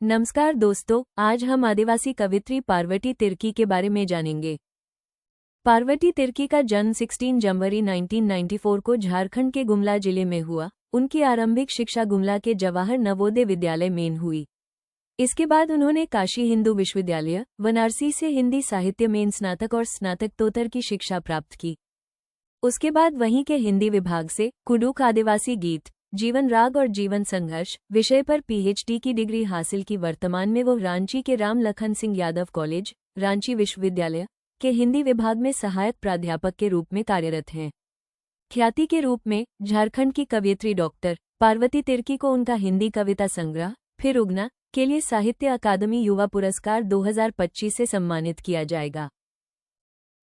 नमस्कार दोस्तों, आज हम आदिवासी कवित्री पार्वती तिर्की के बारे में जानेंगे। पार्वती तिर्की का जन्म 16 जनवरी 1994 को झारखंड के गुमला जिले में हुआ। उनकी आरंभिक शिक्षा गुमला के जवाहर नवोदय विद्यालय में हुई। इसके बाद उन्होंने काशी हिंदू विश्वविद्यालय वाराणसी से हिंदी साहित्य में स्नातक और स्नातकोत्तर की शिक्षा प्राप्त की। उसके बाद वहीं के हिंदी विभाग से कुडुख आदिवासी गीत, जीवन राग और जीवन संघर्ष विषय पर पीएचडी की डिग्री हासिल की। वर्तमान में वो रांची के राम लखन सिंह यादव कॉलेज, रांची विश्वविद्यालय के हिंदी विभाग में सहायक प्राध्यापक के रूप में कार्यरत हैं। ख्याति के रूप में झारखंड की कवयित्री डॉक्टर पार्वती तिर्की को उनका हिंदी कविता संग्रह फिर उगना के लिए साहित्य अकादमी युवा पुरस्कार 2025 से सम्मानित किया जाएगा।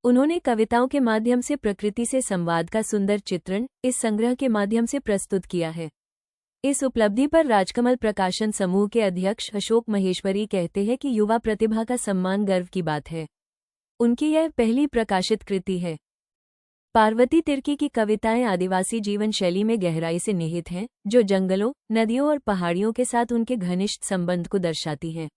उन्होंने कविताओं के माध्यम से प्रकृति से संवाद का सुंदर चित्रण इस संग्रह के माध्यम से प्रस्तुत किया है। इस उपलब्धि पर राजकमल प्रकाशन समूह के अध्यक्ष अशोक महेश्वरी कहते हैं कि युवा प्रतिभा का सम्मान गर्व की बात है। उनकी यह पहली प्रकाशित कृति है। पार्वती तिर्की की कविताएं आदिवासी जीवन शैली में गहराई से निहित हैं, जो जंगलों, नदियों और पहाड़ियों के साथ उनके घनिष्ठ संबंध को दर्शाती हैं।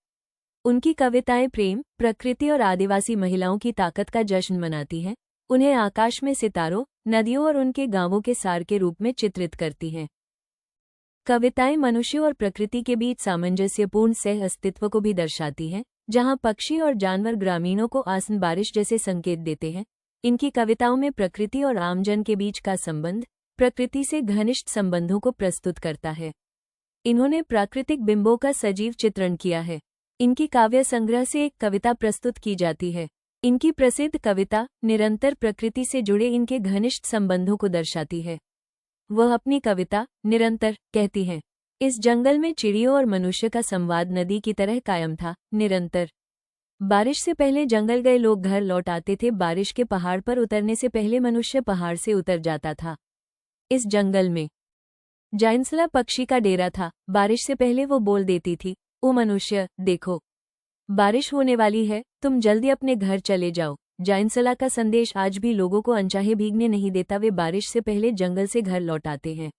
उनकी कविताएं प्रेम, प्रकृति और आदिवासी महिलाओं की ताकत का जश्न मनाती हैं। उन्हें आकाश में सितारों, नदियों और उनके गांवों के सार के रूप में चित्रित करती हैं। कविताएं मनुष्य और प्रकृति के बीच सामंजस्यपूर्ण सह अस्तित्व को भी दर्शाती हैं, जहां पक्षी और जानवर ग्रामीणों को आसन बारिश जैसे संकेत देते हैं। इनकी कविताओं में प्रकृति और आमजन के बीच का संबंध प्रकृति से घनिष्ठ संबंधों को प्रस्तुत करता है। इन्होंने प्राकृतिक बिंबों का सजीव चित्रण किया है। इनकी काव्य संग्रह से एक कविता प्रस्तुत की जाती है। इनकी प्रसिद्ध कविता निरंतर प्रकृति से जुड़े इनके घनिष्ठ संबंधों को दर्शाती है। वह अपनी कविता निरंतर कहती हैं, इस जंगल में चिड़ियों और मनुष्य का संवाद नदी की तरह कायम था। निरंतर बारिश से पहले जंगल गए लोग घर लौट आते थे। बारिश के पहाड़ पर उतरने से पहले मनुष्य पहाड़ से उतर जाता था। इस जंगल में जाइंसला पक्षी का डेरा था। बारिश से पहले वो बोल देती थी, ओ मनुष्य, देखो बारिश होने वाली है, तुम जल्दी अपने घर चले जाओ। जाइंसला का संदेश आज भी लोगों को अनचाहे भीगने नहीं देता। वे बारिश से पहले जंगल से घर लौट आते हैं।